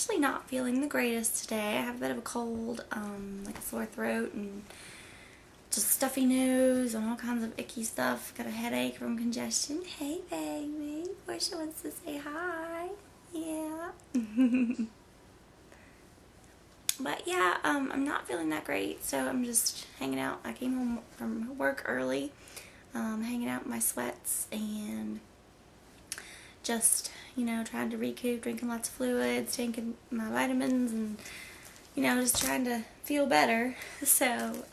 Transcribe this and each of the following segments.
actually not feeling the greatest today. I have a bit of a cold, like a sore throat and just stuffy nose and all kinds of icky stuff. Got a headache from congestion. Hey baby, Portia wants to say hi. Yeah. But yeah, I'm not feeling that great, so I'm just hanging out. I came home from work early, hanging out in my sweats and just, you know, trying to recoup, drinking lots of fluids, taking my vitamins, and, you know, just trying to feel better. So,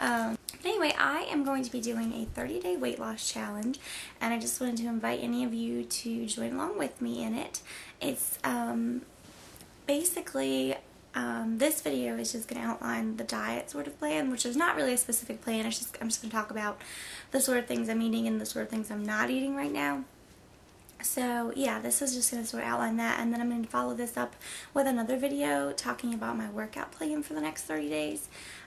anyway, I am going to be doing a 30-day weight loss challenge, and I just wanted to invite any of you to join along with me in it. It's, basically, this video is just going to outline the diet sort of plan, which is not really a specific plan. I'm just going to talk about the sort of things I'm eating and the sort of things I'm not eating right now. So yeah, this is just going to sort of outline that, and then I'm going to follow this up with another video talking about my workout plan for the next 30 days.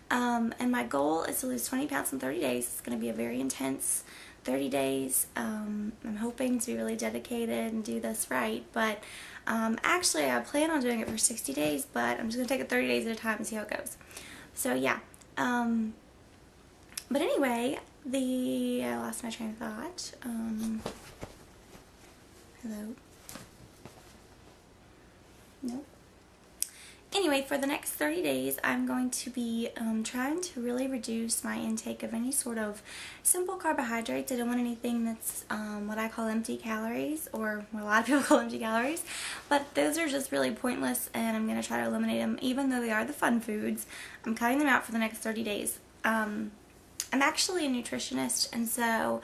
And my goal is to lose 20 pounds in 30 days. It's going to be a very intense 30 days. I'm hoping to be really dedicated and do this right, but actually I plan on doing it for 60 days, but I'm just going to take it 30 days at a time and see how it goes. So yeah, but anyway, I lost my train of thought. Hello? Nope. Anyway, for the next 30 days, I'm going to be trying to really reduce my intake of any sort of simple carbohydrates. I don't want anything that's what I call empty calories, or what a lot of people call empty calories, but those are just really pointless, and I'm going to try to eliminate them. Even though they are the fun foods, I'm cutting them out for the next 30 days. I'm actually a nutritionist, and so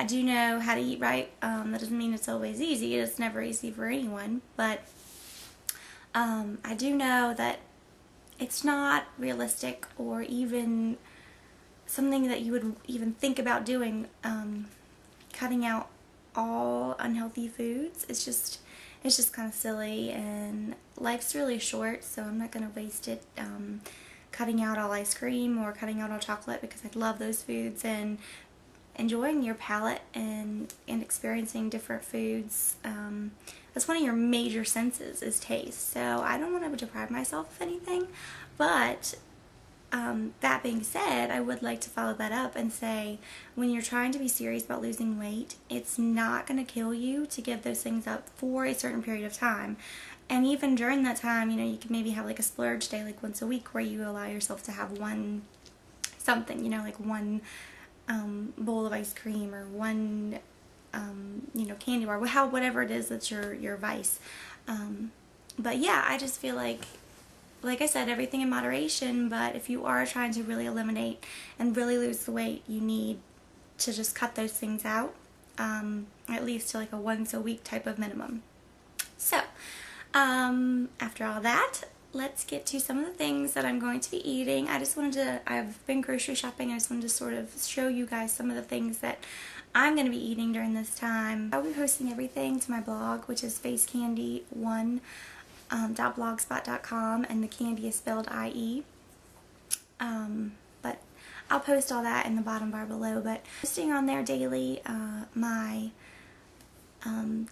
I do know how to eat right. That doesn't mean it's always easy. It's never easy for anyone, but I do know that it's not realistic or even something that you would even think about doing, cutting out all unhealthy foods. It's just kind of silly, and life's really short, so I'm not going to waste it cutting out all ice cream or cutting out all chocolate, because I love those foods, and enjoying your palate and experiencing different foods. That's one of your major senses, is taste. So I don't want to deprive myself of anything, but that being said, I would like to follow that up and say, when you're trying to be serious about losing weight, it's not going to kill you to give those things up for a certain period of time. And even during that time, you know, you can maybe have like a splurge day, like once a week, where you allow yourself to have one something, you know, like one bowl of ice cream, or one, you know, candy bar, whatever it is that's your vice. But yeah, I just feel like I said, everything in moderation, but if you are trying to really eliminate and really lose the weight, you need to just cut those things out, at least to like a once a week type of minimum. So, after all that, let's get to some of the things that I'm going to be eating. I've been grocery shopping. I just wanted to sort of show you guys some of the things that I'm going to be eating during this time. I'll be posting everything to my blog, which is facecandy1.blogspot.com, and the candy is spelled I-E. But I'll post all that in the bottom bar below. But posting on there daily my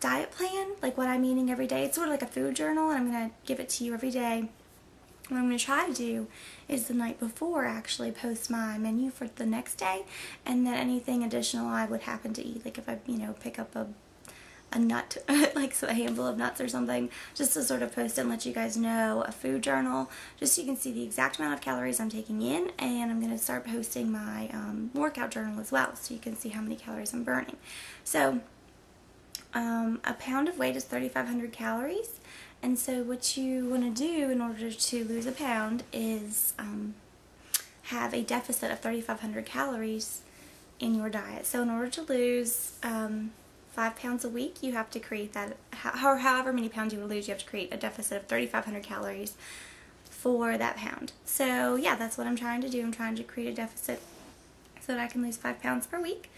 diet plan, like what I'm eating every day. It's sort of like a food journal, and I'm going to give it to you every day. What I'm going to try to do is the night before actually post my menu for the next day, and then anything additional I would happen to eat, like if I, you know, pick up a nut, like a handful of nuts or something, just to sort of post it and let you guys know, a food journal, just so you can see the exact amount of calories I'm taking in. And I'm going to start posting my workout journal as well, so you can see how many calories I'm burning. So a pound of weight is 3,500 calories, and so what you want to do in order to lose a pound is have a deficit of 3,500 calories in your diet. So in order to lose 5 pounds a week, you have to create that, however many pounds you will lose, you have to create a deficit of 3,500 calories for that pound. So yeah, that's what I'm trying to do. I'm trying to create a deficit so that I can lose 5 pounds per week.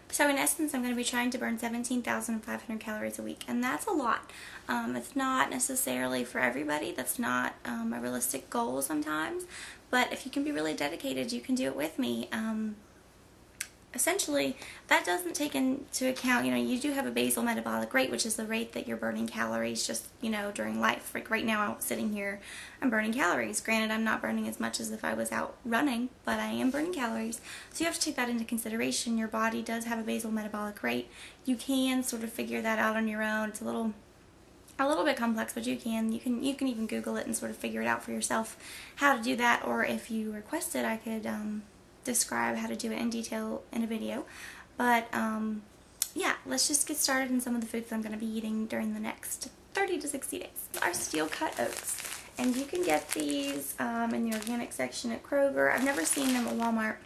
So in essence, I'm going to be trying to burn 17,500 calories a week, and that's a lot. It's not necessarily for everybody. That's not a realistic goal sometimes, but if you can be really dedicated, you can do it with me. essentially, that doesn't take into account, you do have a basal metabolic rate, which is the rate that you're burning calories just, during life. Like right now, I'm sitting here, I'm burning calories. Granted, I'm not burning as much as if I was out running, but I am burning calories. So you have to take that into consideration. Your body does have a basal metabolic rate. You can sort of figure that out on your own. It's a little bit complex, but you can even Google it and sort of figure it out for yourself how to do that, or if you request it, I could describe how to do it in detail in a video. But yeah, let's just get started in some of the foods I'm going to be eating during the next 30 to 60 days. Our steel cut oats, and you can get these in the organic section at Kroger. I've never seen them at Walmart.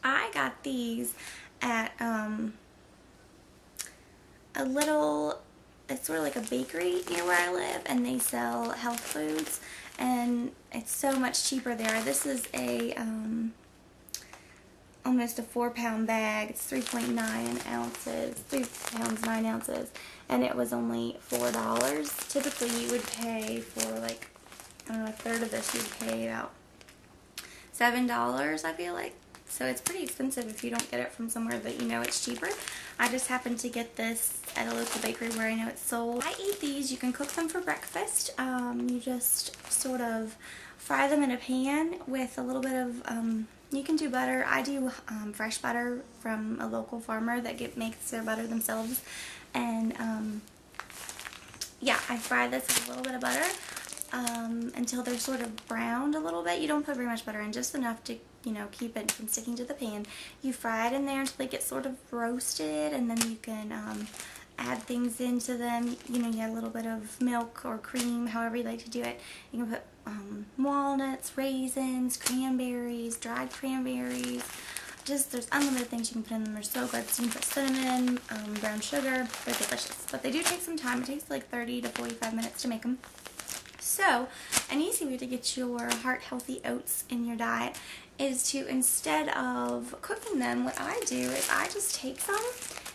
I got these at it's sort of like a bakery near where I live, and they sell health foods, and it's so much cheaper there. This is a almost a 4-pound bag. It's 3.9 ounces, 3 pounds 9 ounces, and it was only $4. Typically you would pay for, like, I don't know, a third of this, you'd pay about $7, I feel like. So it's pretty expensive if you don't get it from somewhere that you know it's cheaper. I just happened to get this at a local bakery where I know it's sold. I eat these. You can cook them for breakfast. You just sort of fry them in a pan with a little bit of, you can do butter. I do fresh butter from a local farmer that makes their butter themselves. And yeah, I fry this with a little bit of butter until they're sort of browned a little bit. You don't put very much butter in, just enough to keep it from sticking to the pan. You fry it in there until they get sort of roasted, and then you can add things into them. You add a little bit of milk or cream, however you like to do it. You can put walnuts, raisins, cranberries, dried cranberries. There's unlimited things you can put in them. They're so good. So you can put cinnamon, brown sugar. They're delicious. But they do take some time. It takes like 30 to 45 minutes to make them. So, an easy way to get your heart-healthy oats in your diet is to, instead of cooking them, what I do is I just take some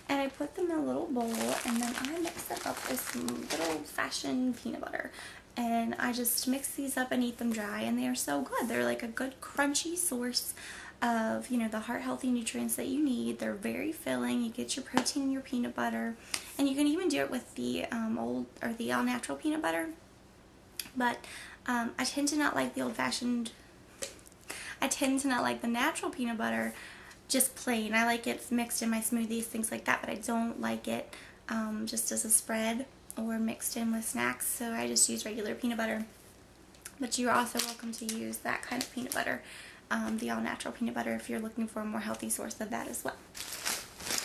and I put them in a little bowl, and then I mix them up with some good old-fashioned peanut butter. And I just mix these up and eat them dry, and they are so good. They're like a good crunchy source of, the heart-healthy nutrients that you need. They're very filling. You get your protein in your peanut butter, and you can even do it with the the all-natural peanut butter. But I tend to not like the old-fashioned, I tend to not like the natural peanut butter just plain. I like it mixed in my smoothies, things like that, but I don't like it just as a spread or mixed in with snacks, so I just use regular peanut butter. But you're also welcome to use that kind of peanut butter, the all-natural peanut butter, if you're looking for a more healthy source of that as well.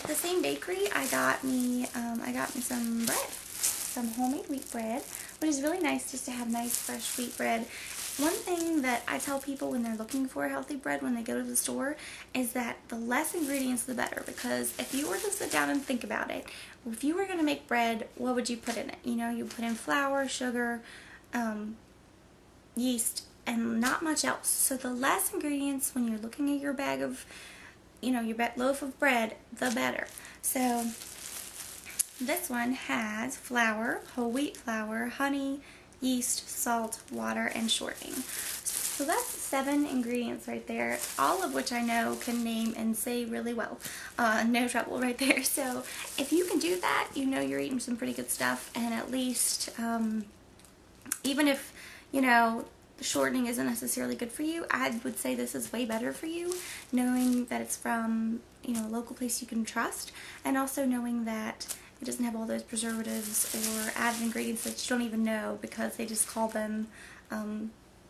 The same bakery, I got me some bread. Some homemade wheat bread, which is really nice just to have nice fresh wheat bread. One thing that I tell people when they're looking for healthy bread when they go to the store is that the less ingredients the better, because if you were to sit down and think about it, if you were going to make bread, what would you put in it? You put in flour, sugar, yeast, and not much else. So the less ingredients when you're looking at your bag of, your loaf of bread, the better. So this one has flour, whole wheat flour, honey, yeast, salt, water, and shortening. So that's 7 ingredients right there, all of which I know can name and say really well. No trouble right there. So if you can do that, you're eating some pretty good stuff, and at least, even if, the shortening isn't necessarily good for you, I would say this is way better for you, knowing that it's from, a local place you can trust, and also knowing that it doesn't have all those preservatives or added ingredients that you don't even know because they just call them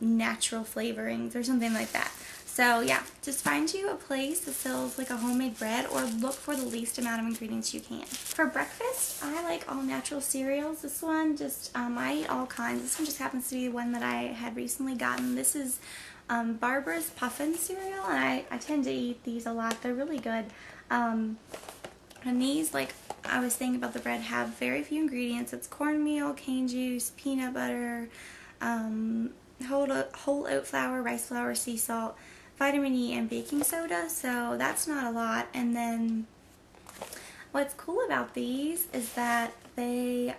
natural flavorings or something like that. So yeah, just find you a place that sells like a homemade bread, or look for the least amount of ingredients you can. For breakfast, I like all natural cereals. This one I eat all kinds. This one just happens to be the one that I had recently gotten. This is Barbara's Puffin cereal, and I tend to eat these a lot. They're really good. And these, like I was saying about the bread, have very few ingredients. It's cornmeal, cane juice, peanut butter, whole oat flour, rice flour, sea salt, vitamin E, and baking soda. So that's not a lot. And then what's cool about these is that they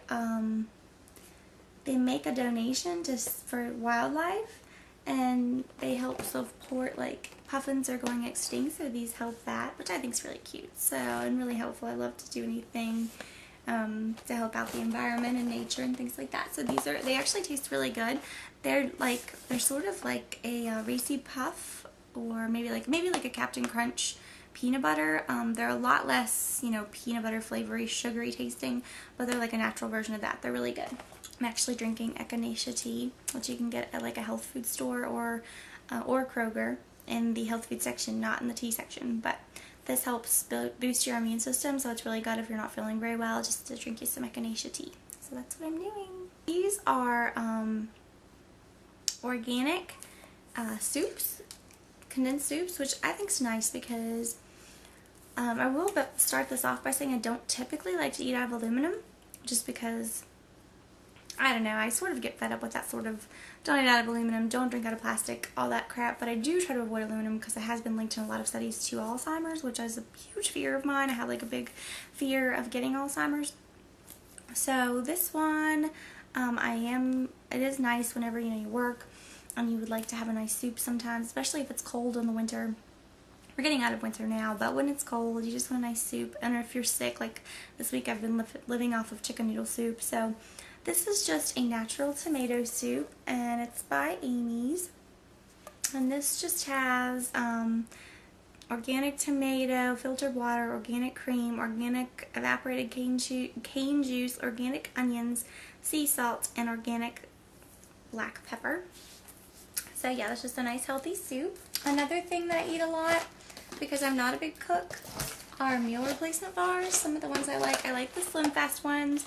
make a donation for wildlife. and they help support, like, puffins are going extinct, so these help that, which I think is really cute, so, and really helpful. I love to do anything to help out the environment and nature and things like that. So they actually taste really good. They're sort of like a Reese's Puff, or maybe like a Captain Crunch peanut butter. They're a lot less, you know, peanut butter flavory, sugary tasting, but they're like a natural version of that. They're really good. I'm actually drinking echinacea tea, which you can get at like a health food store or Kroger in the health food section, not in the tea section. But this helps boost your immune system, so it's really good if you're not feeling very well, just to drink you some echinacea tea. So that's what I'm doing. These are organic soups, condensed soups, which I think is nice because I will start this off by saying I don't typically like to eat out of aluminum, just because, I don't know, I sort of get fed up with that sort of, don't eat out of aluminum, don't drink out of plastic, all that crap, but I do try to avoid aluminum because it has been linked in a lot of studies to Alzheimer's, which is a huge fear of mine. I have like a big fear of getting Alzheimer's. So this one, it is nice whenever, you know, you work and you would like to have a nice soup sometimes, especially if it's cold in the winter. We're getting out of winter now, but when it's cold, you just want a nice soup. And if you're sick, like this week I've been living off of chicken noodle soup, so this is just a natural tomato soup, and it's by Amy's. And this just has organic tomato, filtered water, organic cream, organic evaporated cane juice, organic onions, sea salt, and organic black pepper. So yeah, that's just a nice healthy soup. Another thing that I eat a lot, because I'm not a big cook, are meal replacement bars. Some of the ones I like the Slim Fast ones,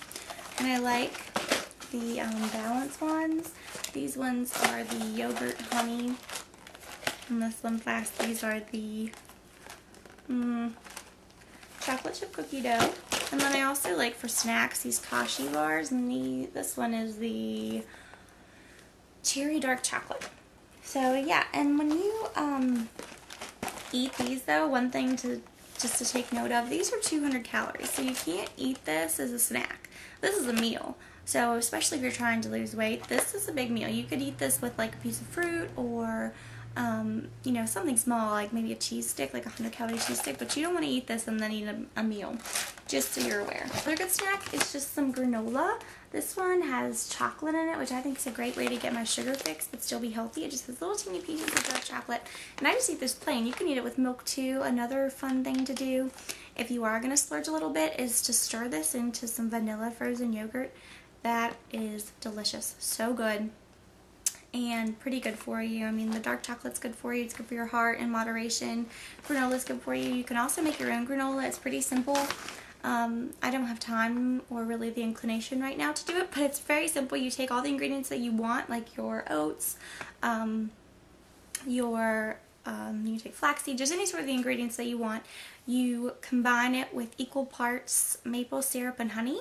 and I like the Balance ones. These ones are the yogurt honey, and the Slim Fast, these are the chocolate chip cookie dough. And then I also like for snacks these Kashi bars, and this one is the cherry dark chocolate. So yeah, and when you eat these though, one thing just to take note of, these are 200 calories, so you can't eat this as a snack. This is a meal. So especially if you're trying to lose weight, this is a big meal. You could eat this with like a piece of fruit or you know, something small, like maybe a cheese stick, like a 100-calorie cheese stick, but you don't want to eat this and then eat a meal, just so you're aware. Another good snack is just some granola. This one has chocolate in it, which I think is a great way to get my sugar fix but still be healthy. It just has little teeny pieces of dark chocolate, and I just eat this plain. You can eat it with milk too. Another fun thing to do, if you are going to splurge a little bit, is to stir this into some vanilla frozen yogurt. That is delicious. So good. And pretty good for you. I mean, the dark chocolate's good for you. It's good for your heart in moderation. Granola's good for you. You can also make your own granola. It's pretty simple. I don't have time or really the inclination right now to do it, but it's very simple. You take all the ingredients that you want, like your oats, you take flaxseed, just any sort of the ingredients that you want. You combine it with equal parts maple syrup and honey,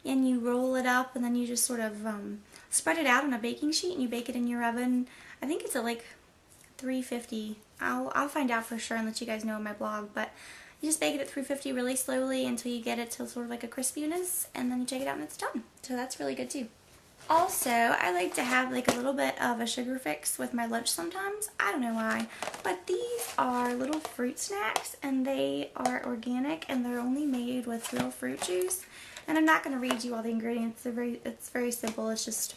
and you roll it up, and then you just sort of spread it out on a baking sheet, and you bake it in your oven. I think it's at like 350. I'll find out for sure and let you guys know in my blog, but you just bake it at 350 really slowly until you get it to sort of like a crispiness, and then you take it out and it's done. So that's really good too. Also, I like to have like a little bit of a sugar fix with my lunch sometimes. I don't know why, but these are little fruit snacks, and they are organic, and they're only made with real fruit juice. And I'm not going to read you all the ingredients. It's very simple. It's just,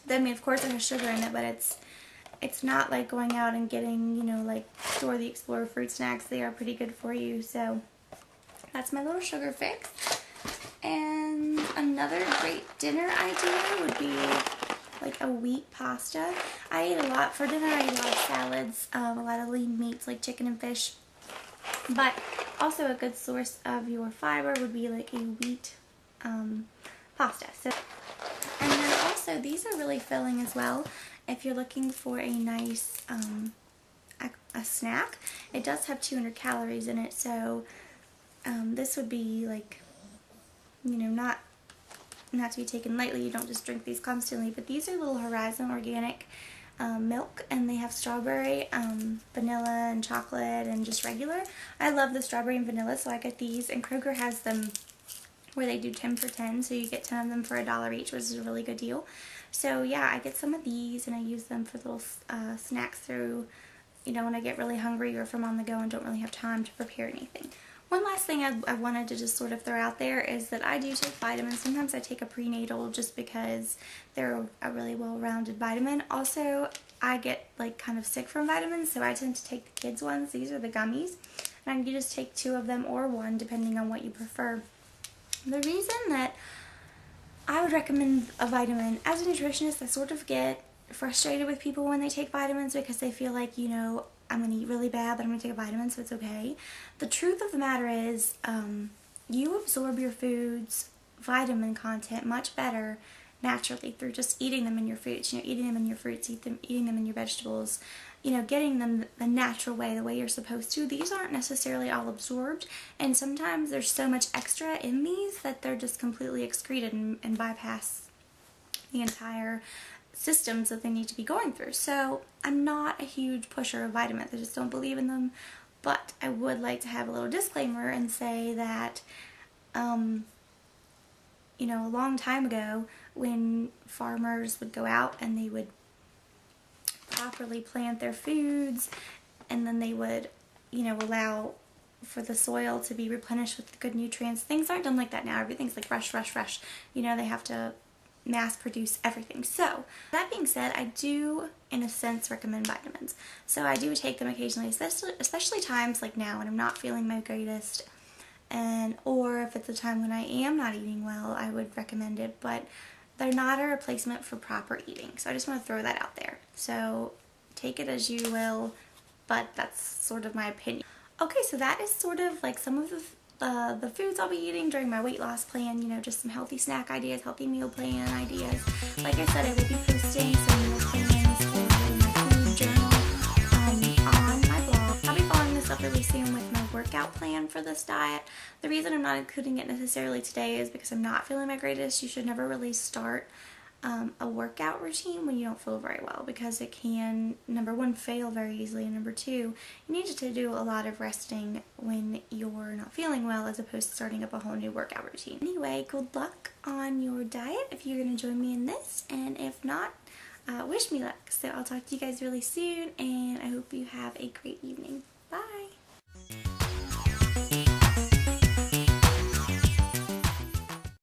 I mean, of course it has sugar in it, but it's not like going out and getting, you know, like Dora the Explorer fruit snacks. They are pretty good for you. So that's my little sugar fix. And another great dinner idea would be like a wheat pasta. I eat a lot for dinner. I eat a lot of salads, a lot of lean meats like chicken and fish. But also a good source of your fiber would be like a wheat pasta. So, and then also these are really filling as well. If you're looking for a nice a snack, it does have 200 calories in it. So this would be like, you know, not to be taken lightly. You don't just drink these constantly, but these are little Horizon organic milk, and they have strawberry, vanilla, and chocolate, and just regular. I love the strawberry and vanilla, so I get these, and Kroger has them where they do 10 for 10, so you get 10 of them for $1 each, which is a really good deal. So yeah, I get some of these and I use them for little snacks through, when I get really hungry or if I'm on the go and don't really have time to prepare anything. One last thing I wanted to just sort of throw out there is that I do take vitamins. Sometimes I take a prenatal just because they're a really well-rounded vitamin. Also, I get like kind of sick from vitamins, so I tend to take the kids ones. These are the gummies. And you just take 2 of them or 1 depending on what you prefer. The reason that I would recommend a vitamin, as a nutritionist, I sort of get frustrated with people when they take vitamins because they feel like, I'm going to eat really bad, but I'm going to take a vitamin, so it's okay. The truth of the matter is, you absorb your food's vitamin content much better naturally through just eating them in your foods, eating them in your fruits, eating them in your vegetables, getting them the natural way, the way you're supposed to. These aren't necessarily all absorbed, and sometimes there's so much extra in these that they're just completely excreted and bypass the entire systems that they need to be going through. So I'm not a huge pusher of vitamins. I just don't believe in them. But I would like to have a little disclaimer and say that, a long time ago when farmers would go out and they would properly plant their foods and then they would, allow for the soil to be replenished with good nutrients. Things aren't done like that now. Everything's like rush, rush, rush. They have to mass produce everything. So that being said, I do in a sense recommend vitamins. So I do take them occasionally, especially times like now when I'm not feeling my greatest, or if it's a time when I am not eating well, I would recommend it, but they're not a replacement for proper eating. So I just want to throw that out there. So take it as you will, but that's sort of my opinion. Okay, so that is sort of like some of the foods I'll be eating during my weight loss plan, just some healthy snack ideas, healthy meal plan ideas. Like I said, I will be posting some meal plans and my food journal on my blog. I'll be following this up really soon with my workout plan for this diet. The reason I'm not including it necessarily today is because I'm not feeling my greatest. You should never really start a workout routine when you don't feel very well, because it can, number 1, fail very easily, and number 2, you need to do a lot of resting when you're not feeling well as opposed to starting up a whole new workout routine. Anyway, good luck on your diet if you're going to join me in this, and if not, wish me luck. So I'll talk to you guys really soon, and I hope you have a great evening.